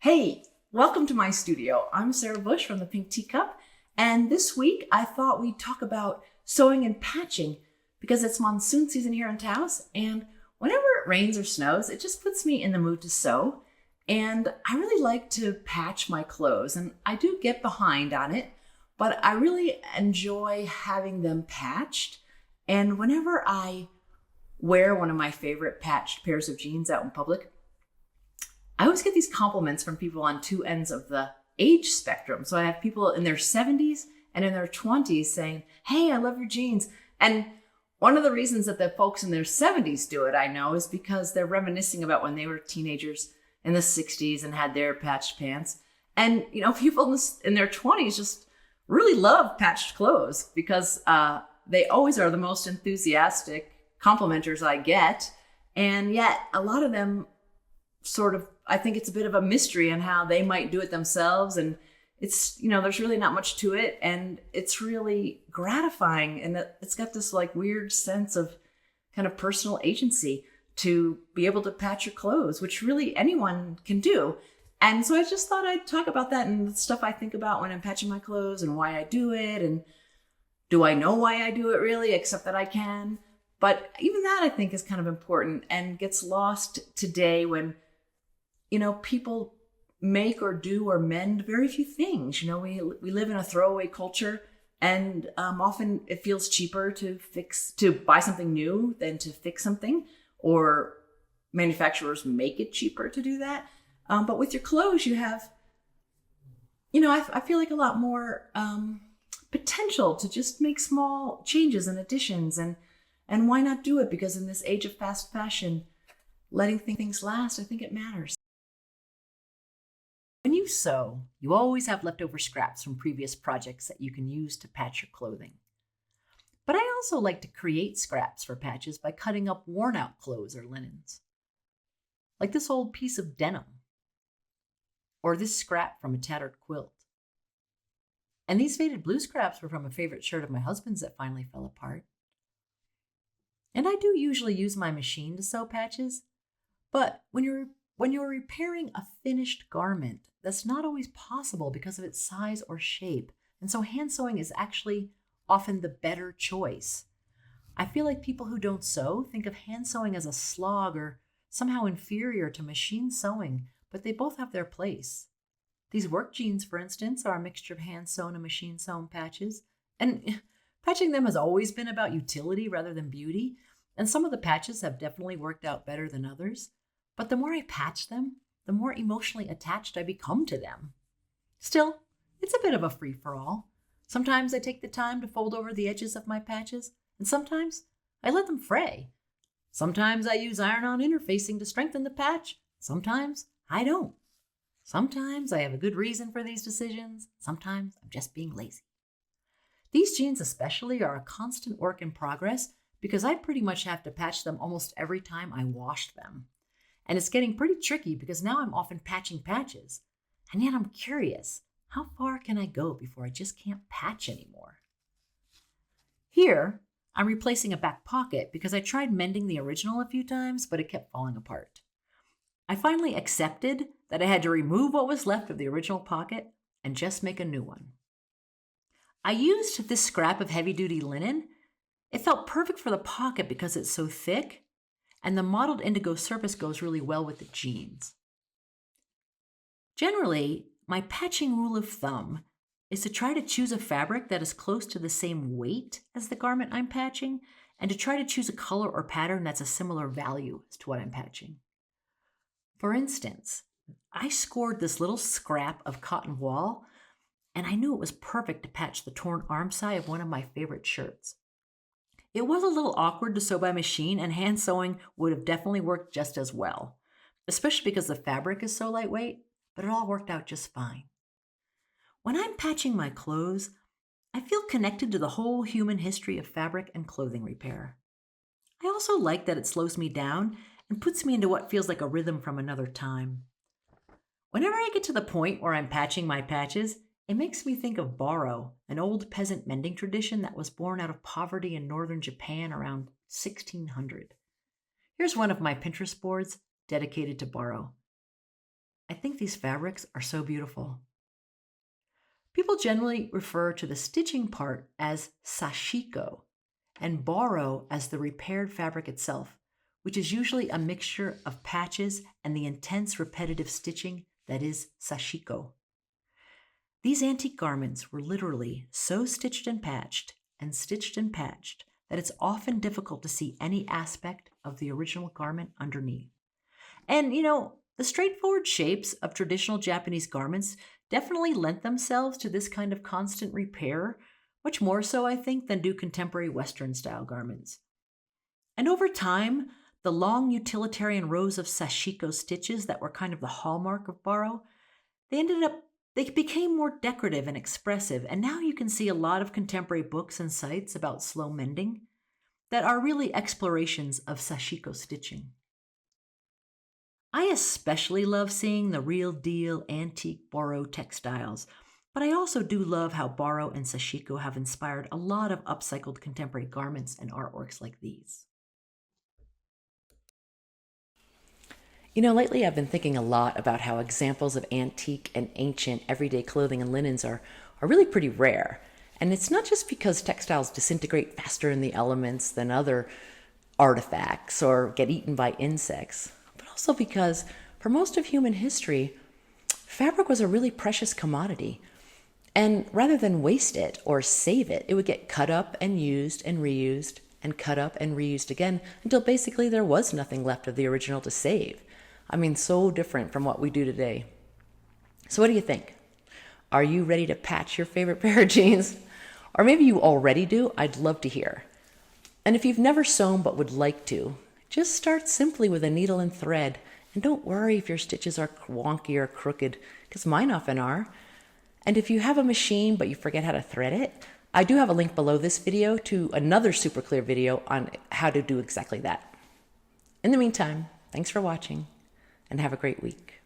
Hey, welcome to my studio. I'm Sarah Bush from the Pink Teacup, and this week I thought we'd talk about sewing and patching because it's monsoon season here in Taos, and whenever it rains or snows, it just puts me in the mood to sew. And I really like to patch my clothes, and I do get behind on it, but I really enjoy having them patched. And whenever I wear one of my favorite patched pairs of jeans out in public, I always get these compliments from people on two ends of the age spectrum. So I have people in their 70s and in their 20s saying, "Hey, I love your jeans." And one of the reasons that the folks in their 70s do it, I know, is because they're reminiscing about when they were teenagers in the 60s and had their patched pants. And, people in their 20s just really love patched clothes because they always are the most enthusiastic complimenters I get. And yet, a lot of them sort of, I think it's a bit of a mystery on how they might do it themselves. And it's, there's really not much to it. And it's really gratifying. And it's got this like weird sense of kind of personal agency to be able to patch your clothes, which really anyone can do. And so I just thought I'd talk about that and the stuff I think about when I'm patching my clothes and why I do it. And do I know why I do it really, except that I can? But even that I think is kind of important and gets lost today when people make or do or mend very few things. We live in a throwaway culture, and often it feels cheaper to buy something new than to fix something, or manufacturers make it cheaper to do that. But with your clothes, you have, I feel like a lot more potential to just make small changes and additions, and why not do it? Because in this age of fast fashion, letting things last, I think it matters. When you sew, you always have leftover scraps from previous projects that you can use to patch your clothing. But I also like to create scraps for patches by cutting up worn out clothes or linens, like this old piece of denim, or this scrap from a tattered quilt. And these faded blue scraps were from a favorite shirt of my husband's that finally fell apart. And I do usually use my machine to sew patches, but when you're repairing a finished garment, that's not always possible because of its size or shape. And so hand sewing is actually often the better choice. I feel like people who don't sew think of hand sewing as a slog or somehow inferior to machine sewing, but they both have their place. These work jeans, for instance, are a mixture of hand sewn and machine sewn patches. And patching them has always been about utility rather than beauty. And some of the patches have definitely worked out better than others. But the more I patch them, the more emotionally attached I become to them. Still, it's a bit of a free for all. Sometimes I take the time to fold over the edges of my patches, and sometimes I let them fray. Sometimes I use iron on interfacing to strengthen the patch, sometimes I don't. Sometimes I have a good reason for these decisions, sometimes I'm just being lazy. These jeans, especially, are a constant work in progress because I pretty much have to patch them almost every time I wash them. And it's getting pretty tricky because now I'm often patching patches. And yet I'm curious, how far can I go before I just can't patch anymore? Here, I'm replacing a back pocket because I tried mending the original a few times, but it kept falling apart. I finally accepted that I had to remove what was left of the original pocket and just make a new one. I used this scrap of heavy-duty linen. It felt perfect for the pocket because it's so thick, and the mottled indigo surface goes really well with the jeans. Generally, my patching rule of thumb is to try to choose a fabric that is close to the same weight as the garment I'm patching, and to try to choose a color or pattern that's a similar value as to what I'm patching. For instance, I scored this little scrap of cotton wool, and I knew it was perfect to patch the torn arm side of one of my favorite shirts. It was a little awkward to sew by machine, and hand sewing would have definitely worked just as well, especially because the fabric is so lightweight, but it all worked out just fine. When I'm patching my clothes, I feel connected to the whole human history of fabric and clothing repair. I also like that it slows me down and puts me into what feels like a rhythm from another time. Whenever I get to the point where I'm patching my patches, it makes me think of baro, an old peasant mending tradition that was born out of poverty in northern Japan around 1600. Here's one of my Pinterest boards dedicated to baro. I think these fabrics are so beautiful. People generally refer to the stitching part as sashiko and boro as the repaired fabric itself, which is usually a mixture of patches and the intense repetitive stitching that is sashiko. These antique garments were literally so stitched and patched that it's often difficult to see any aspect of the original garment underneath. And the straightforward shapes of traditional Japanese garments definitely lent themselves to this kind of constant repair, much more so, I think, than do contemporary Western style garments. And over time, the long utilitarian rows of sashiko stitches that were kind of the hallmark of boro, they became more decorative and expressive, and now you can see a lot of contemporary books and sites about slow mending that are really explorations of sashiko stitching. I especially love seeing the real deal antique boro textiles, but I also do love how boro and sashiko have inspired a lot of upcycled contemporary garments and artworks like these. Lately I've been thinking a lot about how examples of antique and ancient everyday clothing and linens are really pretty rare. And it's not just because textiles disintegrate faster in the elements than other artifacts or get eaten by insects, but also because for most of human history, fabric was a really precious commodity. And rather than waste it or save it, it would get cut up and used and reused and cut up and reused again until basically there was nothing left of the original to save. I mean, so different from what we do today. So what do you think? Are you ready to patch your favorite pair of jeans? Or maybe you already do. I'd love to hear. And if you've never sewn but would like to, just start simply with a needle and thread. And don't worry if your stitches are wonky or crooked, because mine often are. And if you have a machine but you forget how to thread it, I do have a link below this video to another super clear video on how to do exactly that. In the meantime, thanks for watching and have a great week.